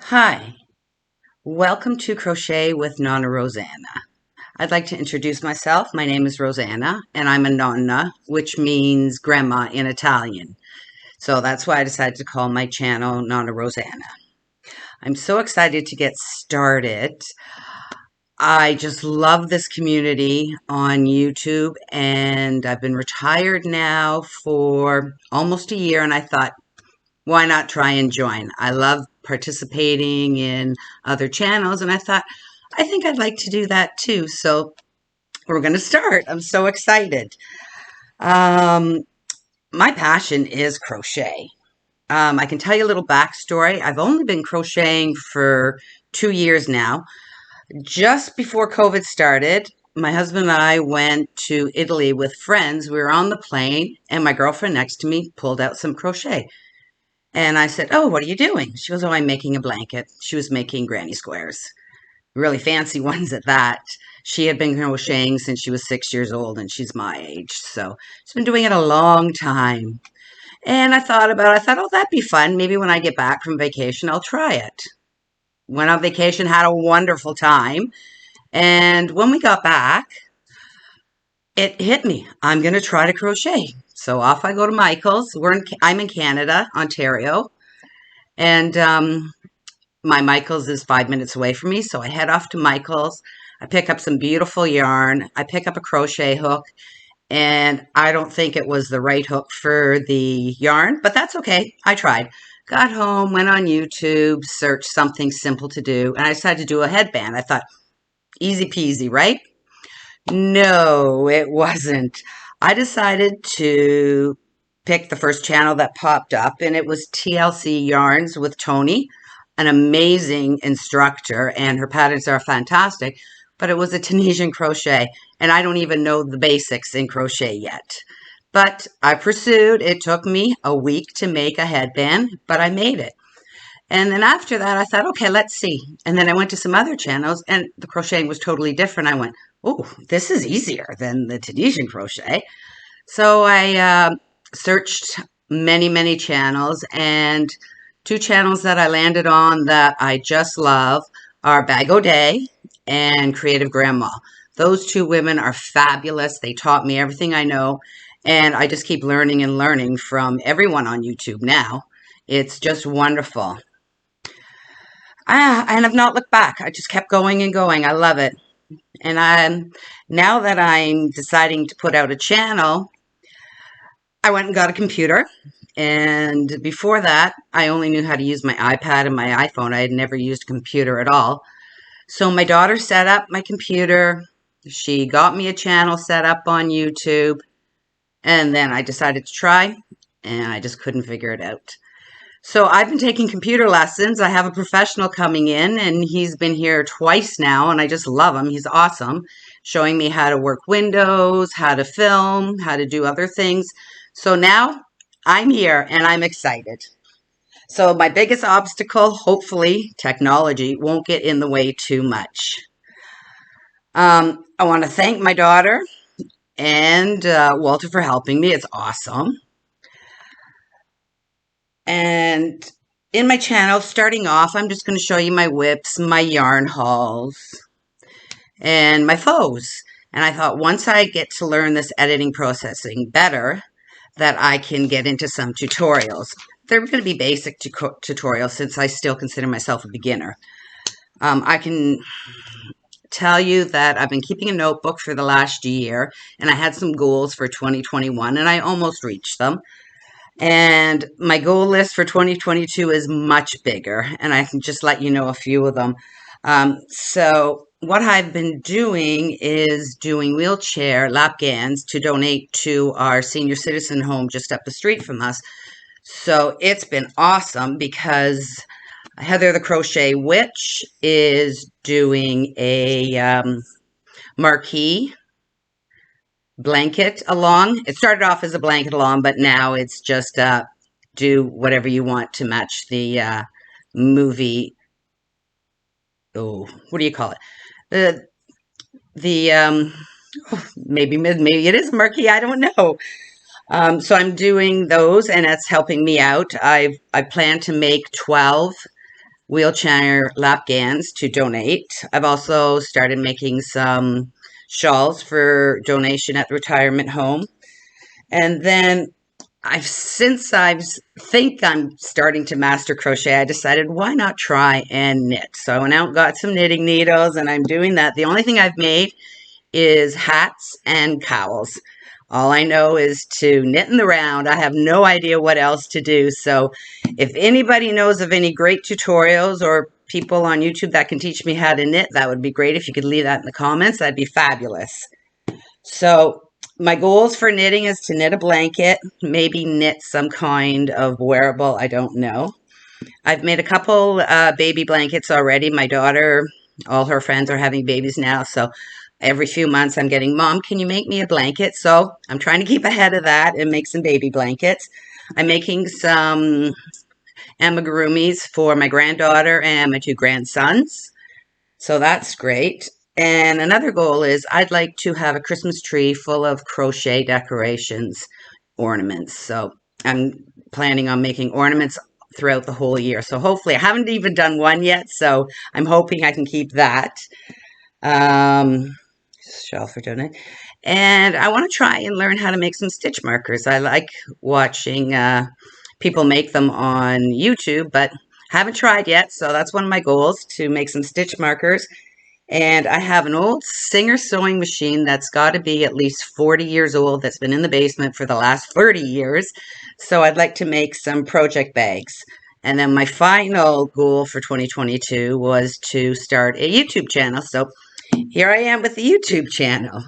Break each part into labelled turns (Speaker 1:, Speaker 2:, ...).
Speaker 1: Hi, welcome to Crochet with Nonna Rosanna. I'd like to introduce myself. My name is Rosanna, and I'm a nonna, which means grandma in Italian. So that's why I decided to call my channel Nonna Rosanna. I'm so excited to get started. I just love this community on YouTube, and I've been retired now for almost a year, and I thought, why not try and join? I love participating in other channels, and I thought, I think I'd like to do that too. So we're going to start. I'm so excited. Um, my passion is crochet. I can tell you a little backstory. I've only been crocheting for 2 years now. Just before COVID started, my husband and I went to Italy with friends. We were on the plane, and my girlfriend next to me pulled out some crochet. And I said, "Oh, what are you doing?" She goes, "Oh, I'm making a blanket." She was making granny squares, really fancy ones at that. She had been crocheting since she was 6 years old, and she's my age. So she's been doing it a long time. And I thought, oh, that'd be fun. Maybe when I get back from vacation, I'll try it. Went on vacation, had a wonderful time. And when we got back, it hit me. I'm going to try to crochet. So off I go to Michael's. I'm in Canada, Ontario. And my Michael's is 5 minutes away from me, so I head off to Michael's. I pick up some beautiful yarn. I pick up a crochet hook, and I don't think it was the right hook for the yarn, but that's okay. I tried. Got home, went on YouTube, searched something simple to do, and I decided to do a headband. I thought, easy peasy, right? No, it wasn't. I decided to pick the first channel that popped up, and it was TLC Yarns with Tony, an amazing instructor, and her patterns are fantastic. But it was a Tunisian crochet, and I don't even know the basics in crochet yet. But I pursued. It took me a week to make a headband, but I made it. And then after that, I thought, okay, let's see. And then I went to some other channels, and the crocheting was totally different. I went, oh, this is easier than the Tunisian crochet. So I searched many, many channels, and two channels that I landed on that I just love are Bag O Day and Creative Grandma. Those two women are fabulous. They taught me everything I know, and I just keep learning and learning from everyone on YouTube now. It's just wonderful. And I've not looked back. I just kept going and going. I love it. And now that I'm deciding to put out a channel, I went and got a computer. And before that, I only knew how to use my iPad and my iPhone. I had never used a computer at all. So my daughter set up my computer. She got me a channel set up on YouTube. And then I decided to try, and I just couldn't figure it out. So I've been taking computer lessons. I have a professional coming in, and he's been here twice now, and I just love him. He's awesome, showing me how to work Windows, how to film, how to do other things. So now I'm here, and I'm excited. So my biggest obstacle, hopefully, technology won't get in the way too much. I want to thank my daughter and Walter for helping me. It's awesome. And in my channel, starting off, I'm just going to show you my whips, my yarn hauls, and my faux. And I thought once I get to learn this editing processing better, that I can get into some tutorials. They're going to be basic tutorials since I still consider myself a beginner. I can tell you that I've been keeping a notebook for the last year, and I had some goals for 2021, and I almost reached them. And my goal list for 2022 is much bigger, and I can just let you know a few of them. So what I've been doing is doing wheelchair lap gans to donate to our senior citizen home just up the street from us. So it's been awesome because Heather the Crochet Witch is doing a marquee blanket along. It started off as a blanket along, but now it's just do whatever you want to match the movie. Oh, what do you call it? The maybe it is murky. I don't know. So I'm doing those, and that's helping me out. I plan to make 12 wheelchair lap gans to donate. I've also started making some shawls for donation at the retirement home. And then since I think I'm starting to master crochet, I decided why not try and knit. So I went out and got some knitting needles and I'm doing that. The only thing I've made is hats and cowls. All I know is to knit in the round. I have no idea what else to do. So if anybody knows of any great tutorials or people on YouTube that can teach me how to knit, that would be great. If you could leave that in the comments, that'd be fabulous. So my goals for knitting is to knit a blanket, maybe knit some kind of wearable. I don't know. I've made a couple baby blankets already. My daughter, all her friends are having babies now. So every few months I'm getting, Mom, can you make me a blanket? So I'm trying to keep ahead of that and make some baby blankets. I'm making some amigurumis for my granddaughter and my two grandsons. So that's great. And another goal is I'd like to have a Christmas tree full of crochet decorations, ornaments. So I'm planning on making ornaments throughout the whole year. So hopefully, I haven't even done one yet, so I'm hoping I can keep that. Shell for donate. And I want to try and learn how to make some stitch markers. I like watching people make them on YouTube, but haven't tried yet. So that's one of my goals, to make some stitch markers. And I have an old Singer sewing machine that's got to be at least 40 years old, that's been in the basement for the last 30 years. So I'd like to make some project bags. And then my final goal for 2022 was to start a YouTube channel. So here I am with the YouTube channel.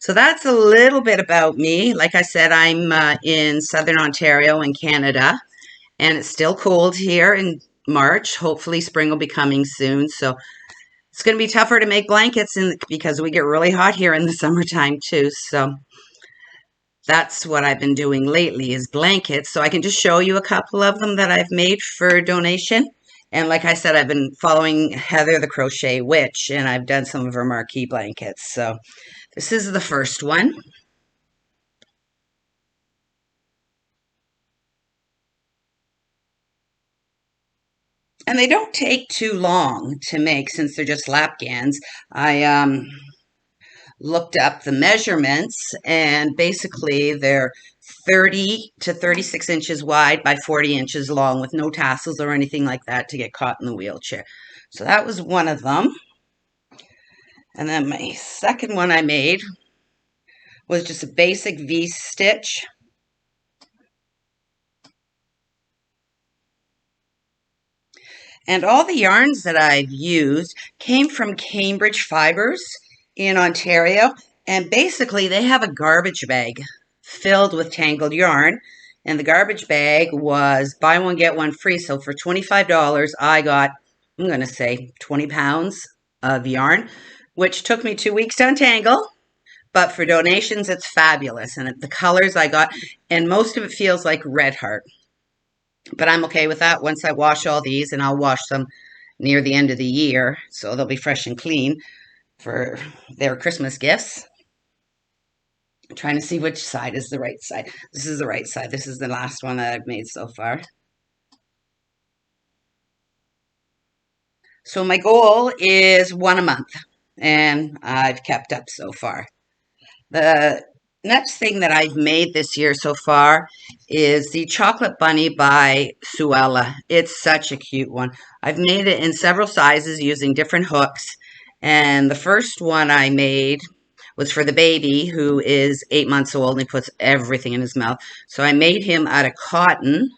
Speaker 1: So that's a little bit about me. Like I said, I'm in Southern Ontario in Canada, and it's still cold here in March. Hopefully spring will be coming soon. So it's going to be tougher to make blankets because we get really hot here in the summertime too. So that's what I've been doing lately, is blankets. So I can just show you a couple of them that I've made for donation. And like I said, I've been following Heather the Crochet Witch, and I've done some of her marquee blankets. So this is the first one. And they don't take too long to make since they're just lap gans. I looked up the measurements, and basically they're 30 to 36 inches wide by 40 inches long, with no tassels or anything like that to get caught in the wheelchair. So that was one of them. And then my second one I made was just a basic V-stitch. And all the yarns that I've used came from Cambridge Fibers in Ontario. And basically they have a garbage bag filled with tangled yarn. And the garbage bag was buy one, get one free. So for $25, I got, I'm going to say 20 pounds of yarn, which took me 2 weeks to untangle. But for donations, it's fabulous. And the colors I got, and most of it feels like Red Heart. But I'm okay with that once I wash all these, and I'll wash them near the end of the year, so they'll be fresh and clean for their Christmas gifts. I'm trying to see which side is the right side. This is the right side. This is the last one that I've made so far. So my goal is one a month, and I've kept up so far. The next thing that I've made this year so far is the Chocolate Bunny by Suella. It's such a cute one. I've made it in several sizes using different hooks. And the first one I made was for the baby, who is 8 months old, and he puts everything in his mouth. So I made him out of cotton,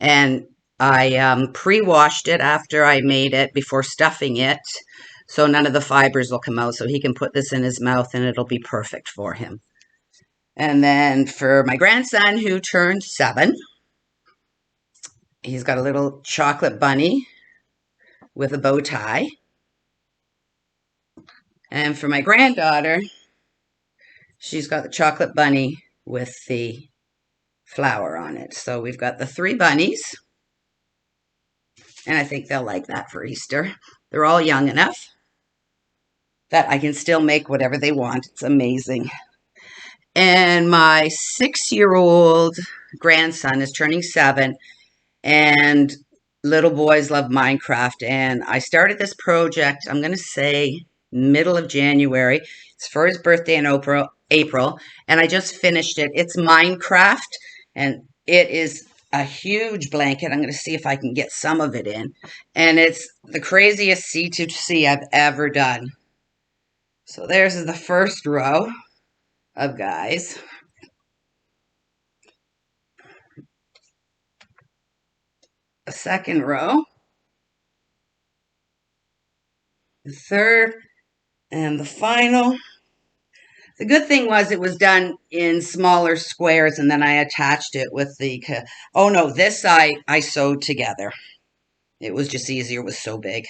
Speaker 1: and I pre-washed it after I made it before stuffing it, so none of the fibers will come out, so he can put this in his mouth and it'll be perfect for him. And then for my grandson, who turned 7, he's got a little chocolate bunny with a bow tie. And for my granddaughter, she's got the chocolate bunny with the flower on it. So we've got the 3 bunnies, and I think they'll like that for Easter. They're all young enough that I can still make whatever they want. It's amazing. And my 6-year-old grandson is turning 7, and little boys love Minecraft, and I started this project, I'm going to say middle of January. It's for his birthday in April, and I just finished it. It's Minecraft, and it is a huge blanket. I'm going to see if I can get some of it in. And it's the craziest C2C I've ever done. So there's the first row of guys. A second row. The third, and the final. The good thing was it was done in smaller squares, and then I attached it with the, oh no, this I sewed together. It was just easier, it was so big.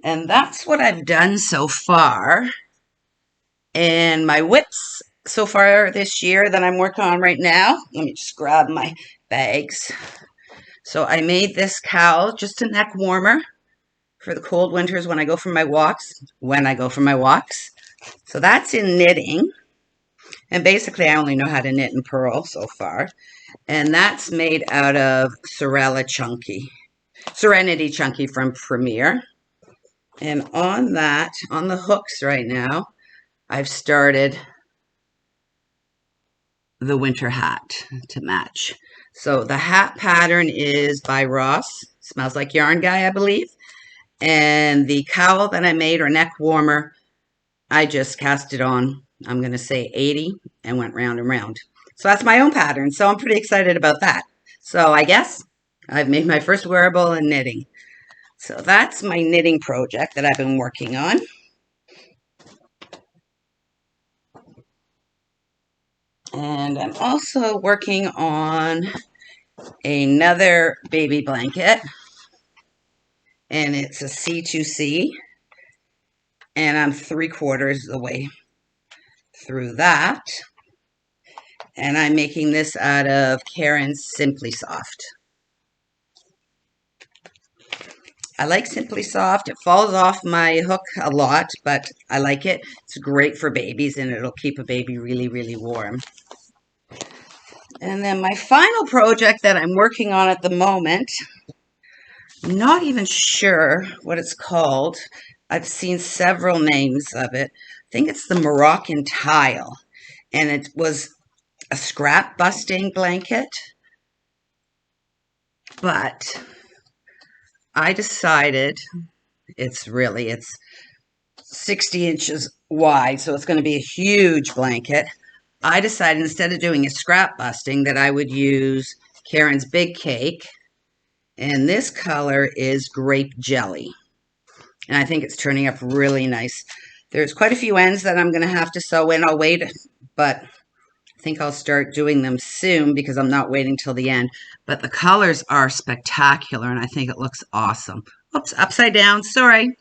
Speaker 1: And that's what I've done so far. And my whips so far this year that I'm working on right now, let me just grab my bags. So I made this cowl, just a neck warmer for the cold winters when I go for my walks. So that's in knitting. And basically, I only know how to knit and purl so far. And that's made out of Serenity Chunky from Premier. And on that, on the hooks right now, I've started the winter hat to match. So the hat pattern is by Ross. Smells Like Yarn Guy, I believe. And the cowl that I made, or neck warmer, I just cast it on, I'm going to say 80, and went round and round. So that's my own pattern. So I'm pretty excited about that. So I guess I've made my first wearable in knitting. So that's my knitting project that I've been working on. And I'm also working on another baby blanket. And it's a C2C. And I'm 3/4 of the way through that. And I'm making this out of Karen's Simply Soft. I like Simply Soft. It falls off my hook a lot, but I like it. It's great for babies, and it'll keep a baby really, really warm. And then my final project that I'm working on at the moment, I'm not even sure what it's called. I've seen several names of it. I think it's the Moroccan Tile, and it was a scrap busting blanket, but I decided it's 60 inches wide, so it's going to be a huge blanket. I decided instead of doing a scrap busting that I would use Karen's Big Cake, and this color is Grape Jelly, and I think it's turning up really nice. There's quite a few ends that I'm going to have to sew in. I'll wait, but I think I'll start doing them soon because I'm not waiting till the end. But the colors are spectacular, and I think it looks awesome. Oops, upside down, sorry.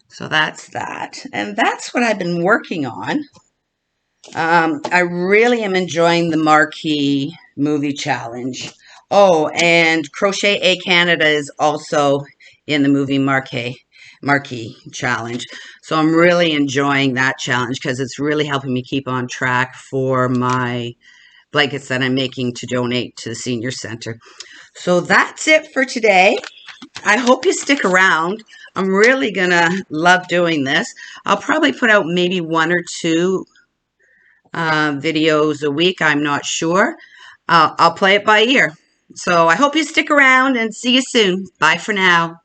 Speaker 1: So that's that. And that's what I've been working on. I really am enjoying the Marquee Movie Challenge. Oh, and Crochet A Canada is also in the movie Marquee Challenge. So I'm really enjoying that challenge because it's really helping me keep on track for my blankets that I'm making to donate to the senior center. So that's it for today. I hope you stick around. I'm really gonna love doing this. I'll probably put out maybe 1 or 2 videos a week. I'm not sure. I'll play it by ear. So I hope you stick around and see you soon. Bye for now.